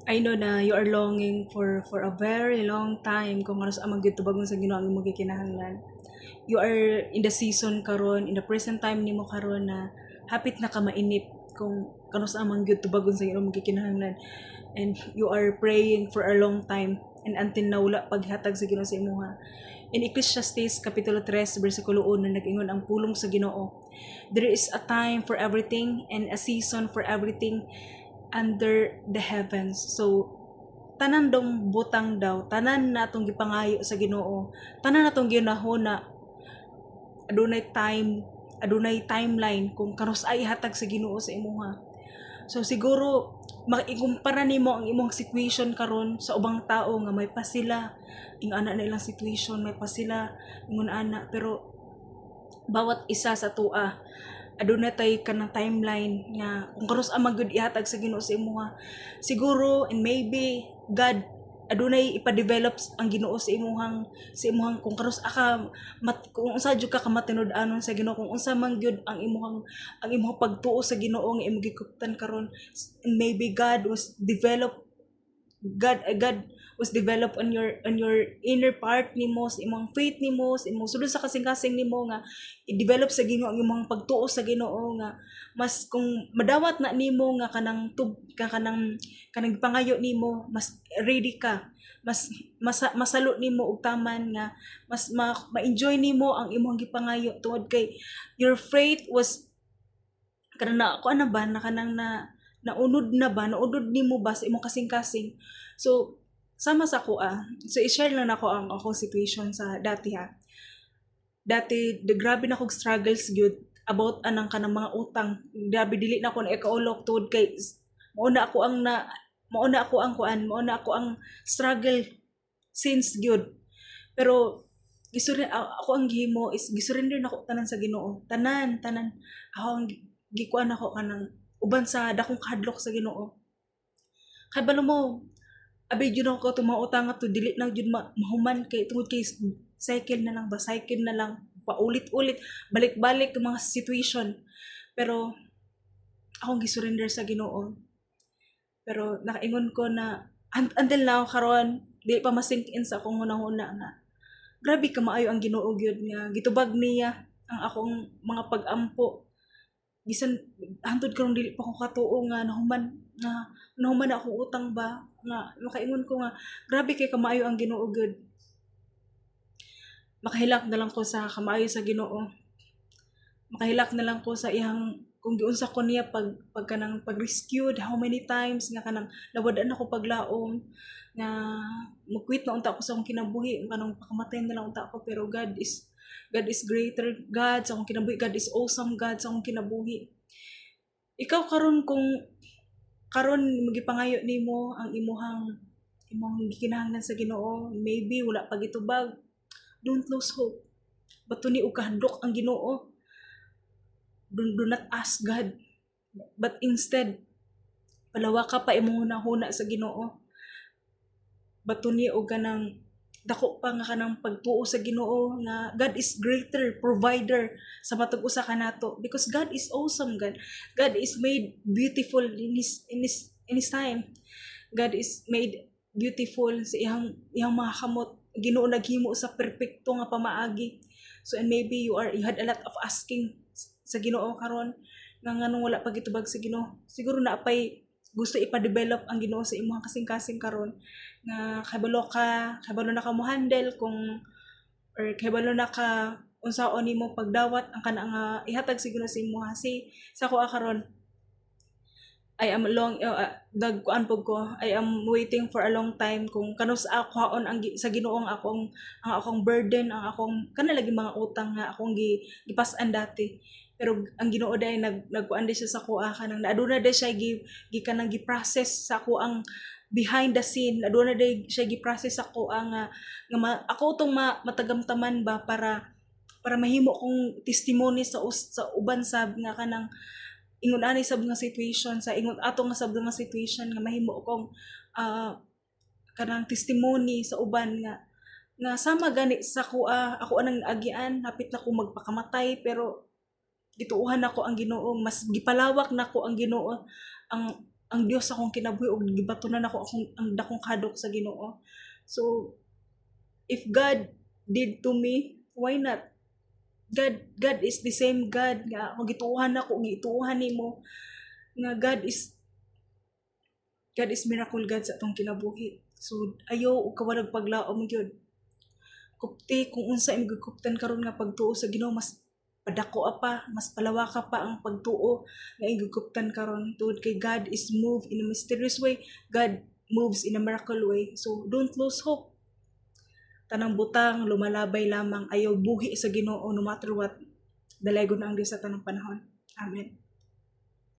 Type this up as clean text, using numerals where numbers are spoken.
I know na you are longing for a very long time kung ano sa amang gitubagon sa Ginoo ang imong gikinahanglan. You are in the season karon, in the present time nimo karon na hapit na ka mainip kung kano sa amang gitubagon sa Ginoo ang gikinahanglan. And you are praying for a long time and until na wala paghatag sa Ginoo sa imuha. In Ecclesiastes Kapitulo 3, versikulo 1, nag-ingon ang pulong sa Ginoo. There is a time for everything and a season for everything under the heavens. So, tanan dong butang daw, tanan natong gipangayo sa Ginoo, tanan natong ginahuna, adunay timeline kung kanos ay hatag sa Ginoo sa imuha. So siguro maikumpara nimo ang imong situation karon sa ubang tao nga may pa sila ing ana na ilang situation, may pa sila ingon ana, pero bawat isa sa tua aduna tay kanang timeline nga kung kanos ang magud ihatag sa Ginoo sa imuha. Siguro and maybe God adunay ipa-develop ang Ginoo sa imuhang kung kanos kung unsa jud ka kamatinud-anon sa Ginoo, kung unsa man gyud ang imong pagtuo sa Ginoo nga imong gikuptan karon. Maybe God was developed on your inner part nimo, sa imong faith nimo, sa imong sulod sa kasing-kasing nimo nga i-develop sa Ginoo ang imong pagtuo sa Ginoo nga mas kung madawat na nimo nga kanang pangayo nimo, mas ready ka, masalo nimo og taman nga mas ma-enjoy nimo ang imong gipangayo tungod kay your faith was kanang na ako ana ba na kanang naunod nimo ba sa imong kasing-kasing. So sama sa so i-share lang nako ang akong situation sa dati ha. Dati grabe na kog struggles gyud about anang kanang mga utang. Grabe dili na ko na ikaulok tungod kay mauna ako ang struggle since gyud. Pero ako ang gihimo is gisurrender nako tanan sa Ginoo. Tanan ako ang gikuan ako kanang uban sa dakong kahadlok sa Ginoo. Kay balo mo abi jud ako to mga utang to dili na jud mahuman kay tungod kay cycle na lang paulit-ulit balik-balik ang mga situation, pero akong gisurrender sa Ginoo. Pero nakaingon ko na until now karon di pa masink in sa akong hunahuna nga grabe ka maayo ang Ginoo gyud nga gitubag niya ang akong mga pag-ampo bisan hantod karong dili pa ko katuo nga nahuman na akong utang ba nga makaingon ko nga grabe kay kamaayo ang Ginoo gyud. Makahilak na lang ko sa kamaayo sa Ginoo, makahilak na lang ko sa iyang kung giunsa ko niya kanang pag-rescued how many times nga kanang nawad-an ako paglaom nga mag-quit na unta ako sa akong kinabuhi kanang pakamatay na lang unta ako, pero God is greater God sa akong kinabuhi. God is awesome God sa akong kinabuhi. Ikaw karon magipangayo nimo ang imong gikinahanglan sa Ginoo, maybe wala pa gitubag, don't lose hope. Batuni og kahadlok ang Ginoo. Do not ask God, but instead palawa ka pa imong hunahuna sa Ginoo. Batuni og kanang dako pa nga kanang pagtuo sa Ginoo nga God is greater provider sa matag usa kanato, because God is awesome God. God is made beautiful in his time. God is made beautiful sa iyang mga kamot. Ginoo naghimo sa perpekto nga pamaagi. So and maybe you had a lot of asking sa Ginoo karon nga nganong wala pa gitubag sa Ginoo. Siguro na apay gusto ipa-develop ang Ginoo sa imong kasing-kasing karon nga kabalo na ka mo handle or kabalo na ka unsaon nimo pagdawat ang kana nga ihatag sa Ginoo sa imong sa ko karon I am dagkuan pug ko, I am waiting for a long time kung kanos ako haon sa Ginoo ang akong burden, ang akong kana lagi mga utang nga akong gipas-an dati. Pero ang Ginoo day nagkuan di siya sa kuha kanang aduna day siya kanang gi-process sa ako ang behind the scene, aduna day siya gi-process ako ako tong matagamtaman ba para mahimo kong testimony sa uban sab nga kanang ingon ani sab nga situation, sa ingon ato nga sab nga situation nga mahimo kong kanang testimony sa uban nga sama gani sa ako anang agian hapit na ko magpakamatay, pero gituuhan nako ang Ginoo, mas gipalawak nako ang Ginoo ang ang Dios akong kinabuhi ug gibatunan ako ang dakong kadok sa Ginoo. So if God did to me, why not? God is the same God nga kung gituuhan ako, gituuhan nimo nga God is miracle God sa atong kinabuhi. So ayaw og kawalag paglaom gyud. Kupti kung unsa imong gikuptan karon nga pagtuo sa Ginoo, mas padako pa, mas palawaka pa ang pagtuo nga iguguptan karon tungod kay God is moved in a mysterious way. God moves in a miracle way. So don't lose hope. Tanang butang lumalabay lamang, ayaw buhi sa Ginoo no matter what. Dalaygon na ang Dios sa tanang panahon. Amen.